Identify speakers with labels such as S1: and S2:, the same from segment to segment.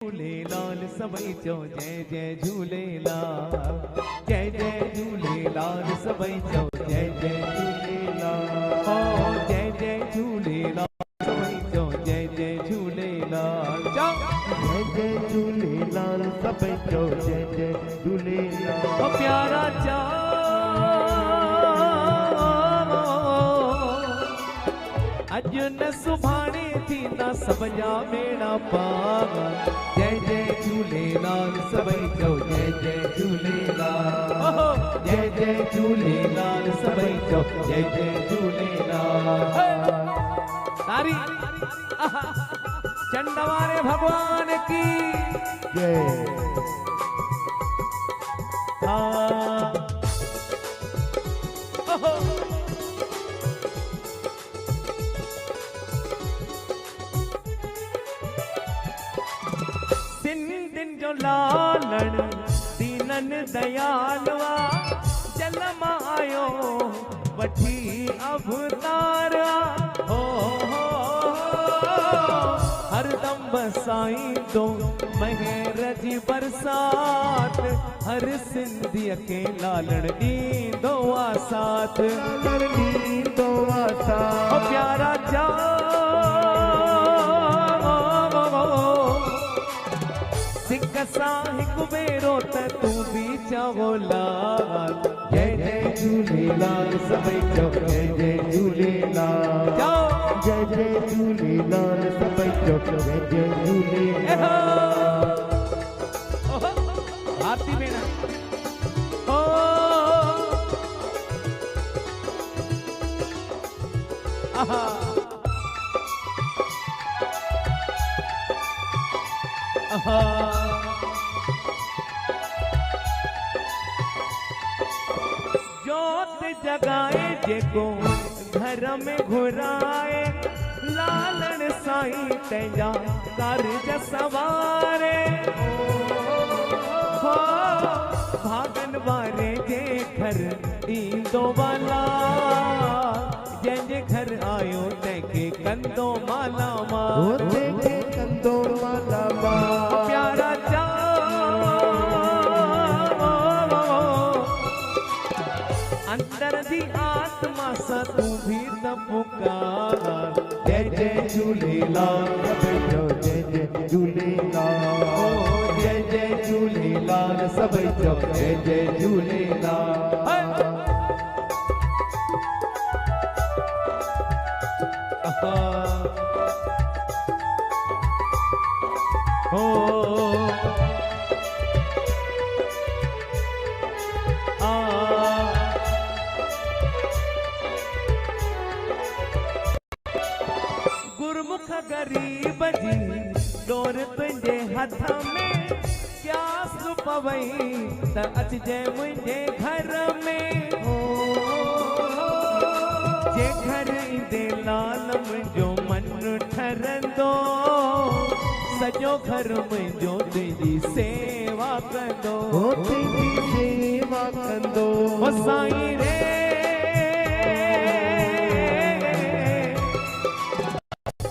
S1: झूलेलाल सभई चो जय जय झूलेलाल, जय जय झूलेलाल सभई चो जय जय झूलेलाल, ओ जय जय झूलेलाल सभई चो जय जय झूलेलाल,
S2: जय जय झूलेलाल सभई चो जय जय झूलेलाल।
S1: ओ प्यारा चा अज न सुभाणे थींदा सब जा बेड़ा पार। जय जय झूलेलाल सभई चो जय जय झूलेलाल, जय जय झूलेलाल सभई चो जय जय झूलेलाल। तारी चंडवारे भगवान की
S2: जय।
S1: सिंधिन जो लालण दीनन दयालवा जन्म आयो वठी अवतारा हो हरदम बसाई दो महर जी बरसात, हर सिंधी के लालण दींदो आ साथ,
S2: दींदो आ साथ।
S1: ओ प्यारा जा सिक साहिक बेरो त तू भी चवो लाल।
S2: जय जय झूलेलाल सभई चो जय जय झूलेलाल, जय जय झूलेलाल सभई चो जय जय झूलेलाल।
S1: आरती बेना ओ आहा आहा जोत जगाए जेको घर में घुराए, लालण साईं तेजा कारज सवारे हो भागन वारे जे घर ईंदो वाला, जंहिंजे घर आयो तंहिंखे कंदो माला माल,
S2: तंहिंखे कंदो माला माल।
S1: प्यारा चा अंदर दी आत्मा सा तू भी न पुकार।
S2: जय जय झूलेलाल सभई चो जय जय झूलेलाल,
S1: ओ
S2: जय जय झूलेलाल सभई चो जय जय झूलेलाल।
S1: गुरमुख गरीब जी डोर तुंहिंजे हथ में, प्यास पवई त अचजे मुंहिंजे घर में, जे घर ईंदे लाल मुंहिंजो मन ठरंदो, सॼो घर मुंहिंजो तुंहिंजी सेवा कंदो,
S2: तुंहिंजी सेवा कंदो।
S1: ओ साईं रे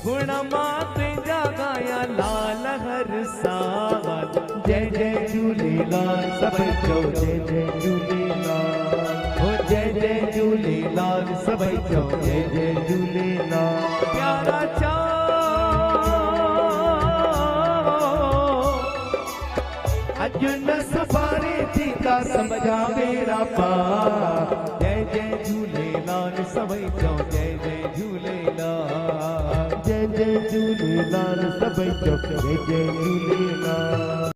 S1: गुण मां तुंहिंजा गाया लाल हर साल।
S2: जय जय झूलेलाल सभई चो जय जय झूलेलाल, ओ जय जय झूलेलाल सभई चो जय जय झूलेलाल।
S1: प्यारा चा
S2: अज न सुभाणे थींदा सब जा बेड़ा पार।
S1: जय जय झूलेलाल सभई चो जय जय झूलेलाल,
S2: जय जय झूलेलाल सभई चो जय जय झूलेलाल।